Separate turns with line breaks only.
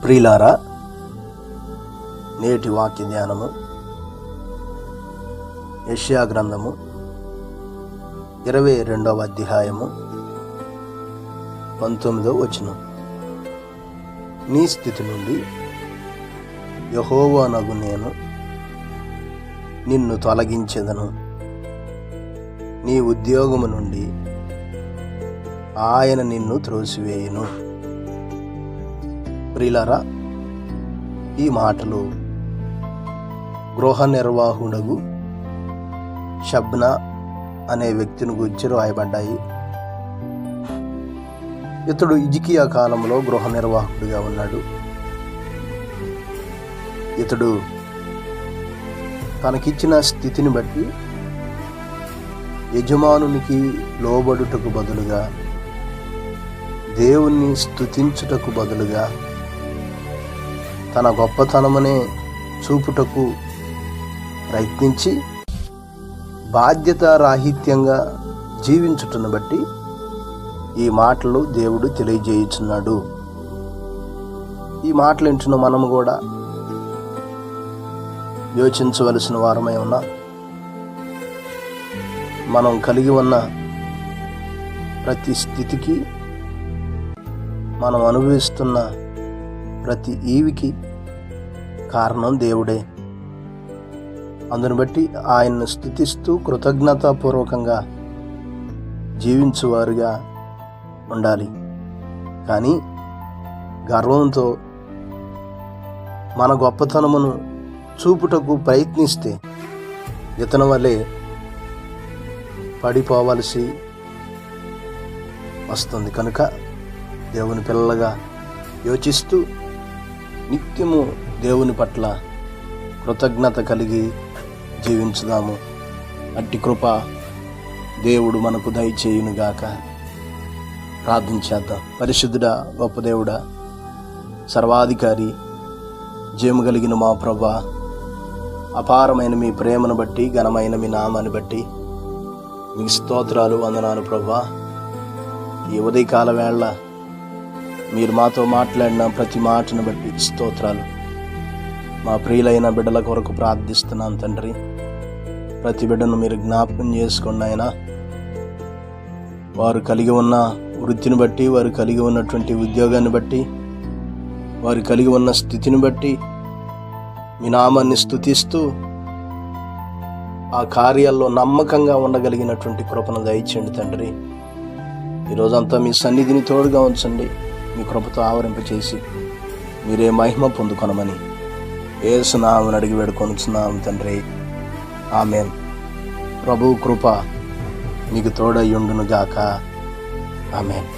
ప్రియులారా, నేటి వాక్య ధ్యానము యెషయా గ్రంథము 22వ అధ్యాయము 19వ వచనం. నీ స్థితి నుండి యెహోవానగు నేను నిన్ను తొలగించెదను, నీ ఉద్యోగము నుండి ఆయన నిన్ను త్రోసివేయును. ప్రియులారా, ఈ మాటలు గృహ నిర్వాహకుడగు షబ్నా అనే వ్యక్తిని గురించి రాయబడ్డాయి. ఇతడు హిజ్కియా కాలంలో గృహ నిర్వాహకుడిగా ఉన్నాడు. ఇతడు తనకిచ్చిన స్థితిని బట్టి యజమానునికి లోబడుటకు బదులుగా, దేవుణ్ణి స్తుతించుటకు బదులుగా తన గొప్పతనమునే చూపుటకు ప్రయత్నించి బాధ్యతారాహిత్యంగా జీవించుటను బట్టి ఈ మాటలు దేవుడు తెలియజేయుచున్నాడు. ఈ మాటలు వింటున్న మనము కూడా యోచించవలసిన వారమై ఉన్నాం. మనం కలిగి ఉన్న ప్రతి స్థితికి, మనం అనుభవిస్తున్న ప్రతి ఈవికి కారణం దేవుడే. అందును బట్టి ఆయన్ను స్తుతిస్తూ కృతజ్ఞతాపూర్వకంగా జీవించువారుగా ఉండాలి. కానీ గర్వంతో మన గొప్పతనమును చూపుటకు ప్రయత్నిస్తే ఇతని వలె పడిపోవలసి వస్తుంది. కనుక దేవుని పిల్లలుగా యోచిస్తూ నిత్యము దేవుని పట్ల కృతజ్ఞత కలిగి జీవించుదాము. అట్టి కృప దేవుడు మనకు దయచేయునుగాక. ప్రార్థించేద్దాం. పరిశుద్ధుడా, గొప్ప దేవుడా, సర్వాధికారి, జయము కలిగిన మా ప్రభువా, అపారమైన మీ ప్రేమను బట్టి, ఘనమైన మీ నామాన్ని బట్టి మీకు స్తోత్రాలు, వందనాలు ప్రభువా. ఈ ఉదయకాల వేళ మీరు మాతో మాట్లాడిన ప్రతి మాటను బట్టి స్తోత్రాలు. మా ప్రియులైన బిడ్డల కొరకు ప్రార్థిస్తున్నాం తండ్రి. ప్రతి బిడ్డను మీరు జ్ఞాపకం చేసుకోండి ఆయన. వారు కలిగి ఉన్న వృత్తిని బట్టి, వారు కలిగి ఉన్నటువంటి ఉద్యోగాన్ని బట్టి, వారు కలిగి ఉన్న స్థితిని బట్టి మీ నామాన్ని స్తుతిస్తూ ఆ కార్యాల్లో నమ్మకంగా ఉండగలిగినటువంటి కృపను దయచేయండి తండ్రి. ఈరోజంతా మీ సన్నిధిని తోడుగా ఉంచండి. మీ కృపతో ఆవరింపచేసి మీరే మహిమ పొందుకొనమని యేసు నామమున అడిగి వేడుకొనుచున్నాం తండ్రి. ఆమేన్. ప్రభు కృప మీకు తోడై ఉండును గాక. ఆమేన్.